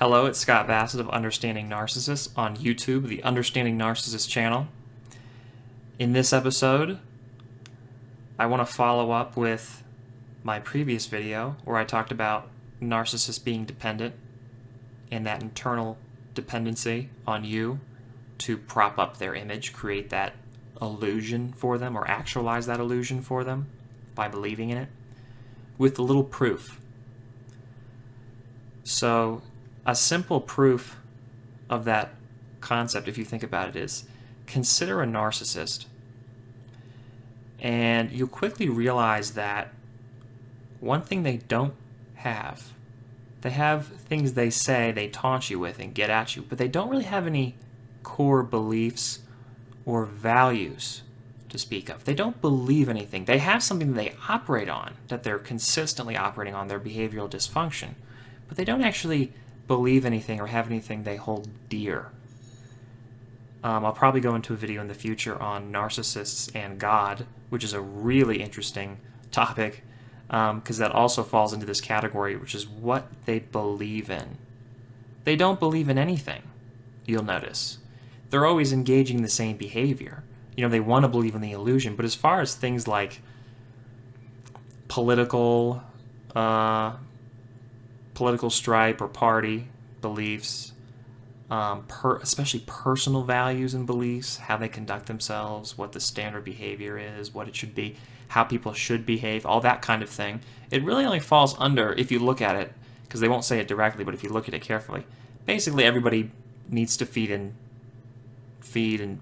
Hello, it's Scott Bassett of Understanding Narcissists on YouTube, the Understanding Narcissist channel. In this episode, I want to follow up with my previous video where I talked about narcissists being dependent and that internal dependency on you to prop up their image, create that illusion for them or actualize that illusion for them by believing in it with a little proof. So a simple proof of that concept, if you think about it, is consider a narcissist, and you'll quickly realize that one thing they don't have, they have things they say they taunt you with and get at you, but they don't really have any core beliefs or values to speak of. They don't believe anything. They have something that they operate on, that they're consistently operating on, their behavioral dysfunction, but they don't actually believe anything or have anything they hold dear. I'll probably go into a video in the future on narcissists and God, which is a really interesting topic, because that also falls into this category, which is what they believe in. They don't believe in anything, you'll notice. They're always engaging the same behavior. You know, they want to believe in the illusion, but as far as things like political stripe or party beliefs, especially personal values and beliefs, how they conduct themselves, what the standard behavior is, what it should be, how people should behave, all that kind of thing. It really only falls under, if you look at it, because they won't say it directly, but if you look at it carefully, basically everybody needs to feed and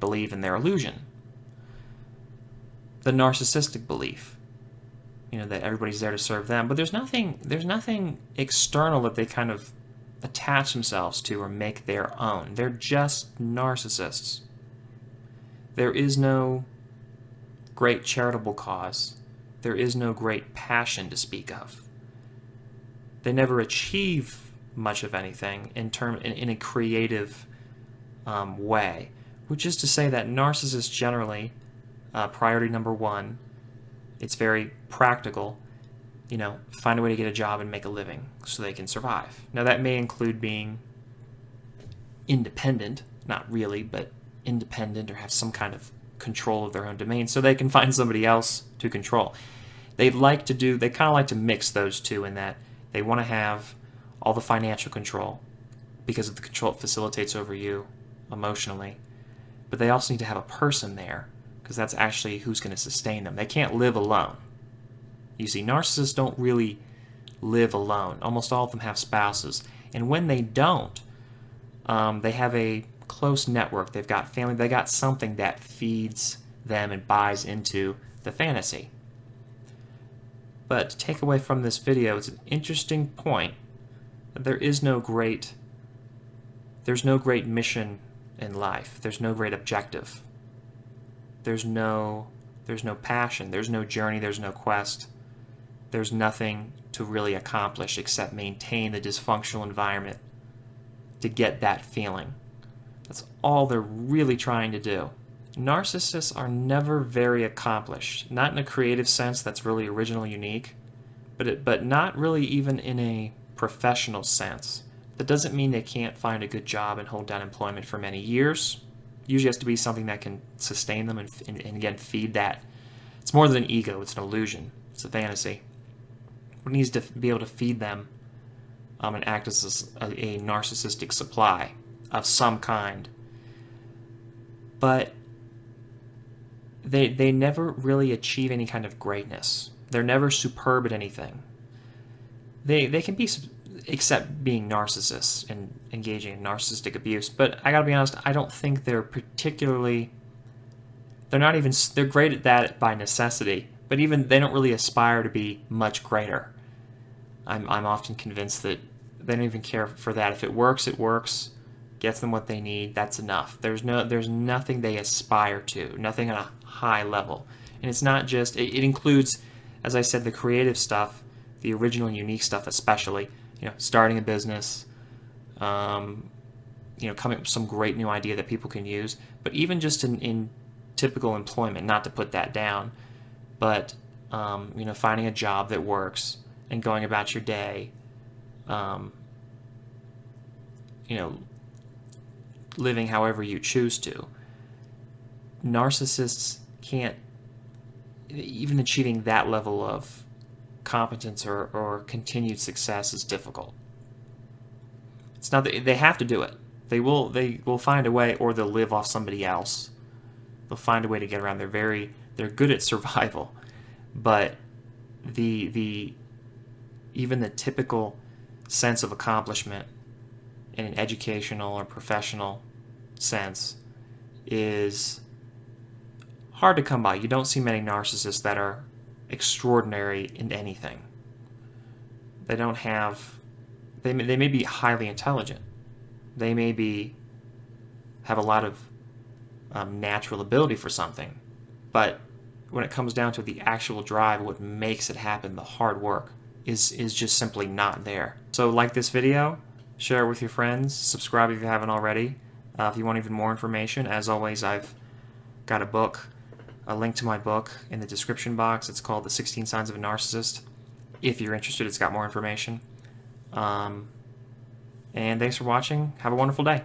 believe in their illusion. The narcissistic belief, that everybody's there to serve them, but there's nothing external that they kind of attach themselves to or make their own. They're just narcissists. There is no great charitable cause. There is no great passion to speak of. They never achieve much of anything in a creative way, which is to say that narcissists generally, priority number one, it's very practical, find a way to get a job and make a living so they can survive. Now that may include being independent, not really, but independent, or have some kind of control of their own domain so they can find somebody else to control. They kind of like to mix those two, in that they want to have all the financial control because of the control it facilitates over you emotionally, but they also need to have a person there because that's actually who's going to sustain them. They can't live alone. You see, narcissists don't really live alone. Almost all of them have spouses. And when they don't, they have a close network. They've got family. They got something that feeds them and buys into the fantasy. But to take away from this video, it's an interesting point that there's no great mission in life. There's no great objective. There's no passion. There's no journey. There's no quest. There's nothing to really accomplish except maintain the dysfunctional environment to get that feeling. That's all they're really trying to do. Narcissists are never very accomplished, not in a creative sense that's really original, unique, but not really even in a professional sense. That doesn't mean they can't find a good job and hold down employment for many years. Usually has to be something that can sustain them and again feed that. It's more than an ego, it's an illusion, it's a fantasy. It needs to be able to feed them and act as a narcissistic supply of some kind. But they never really achieve any kind of greatness. They're never superb at anything. They can be, except being narcissists and engaging in narcissistic abuse. But I gotta be honest, I don't think they're great at that by necessity, but even they don't really aspire to be much greater. I'm often convinced that they don't even care for that. If it works, it works. Gets them what they need, that's enough. There's nothing they aspire to, nothing on a high level. And it's not just, it includes, as I said, the creative stuff, the original and unique stuff especially, starting a business, coming up with some great new idea that people can use. But even just in typical employment, not to put that down, but finding a job that works and going about your day living however you choose to. Narcissists can't, even achieving that level of competence or continued success is difficult. It's not that they have to do it. They will find a way, or they'll live off somebody else. They'll find a way to get around. They're good at survival, but even the typical sense of accomplishment in an educational or professional sense is hard to come by. You don't see many narcissists that are extraordinary in anything. They don't have, they may be highly intelligent. They may have a lot of natural ability for something, but when it comes down to the actual drive, what makes it happen, the hard work, is just simply not there. So like this video, share it with your friends, subscribe if you haven't already. If you want even more information, as always, I've got a link to my book in the description box. It's called The 16 Signs of a Narcissist. If you're interested, it's got more information. And thanks for watching. Have a wonderful day.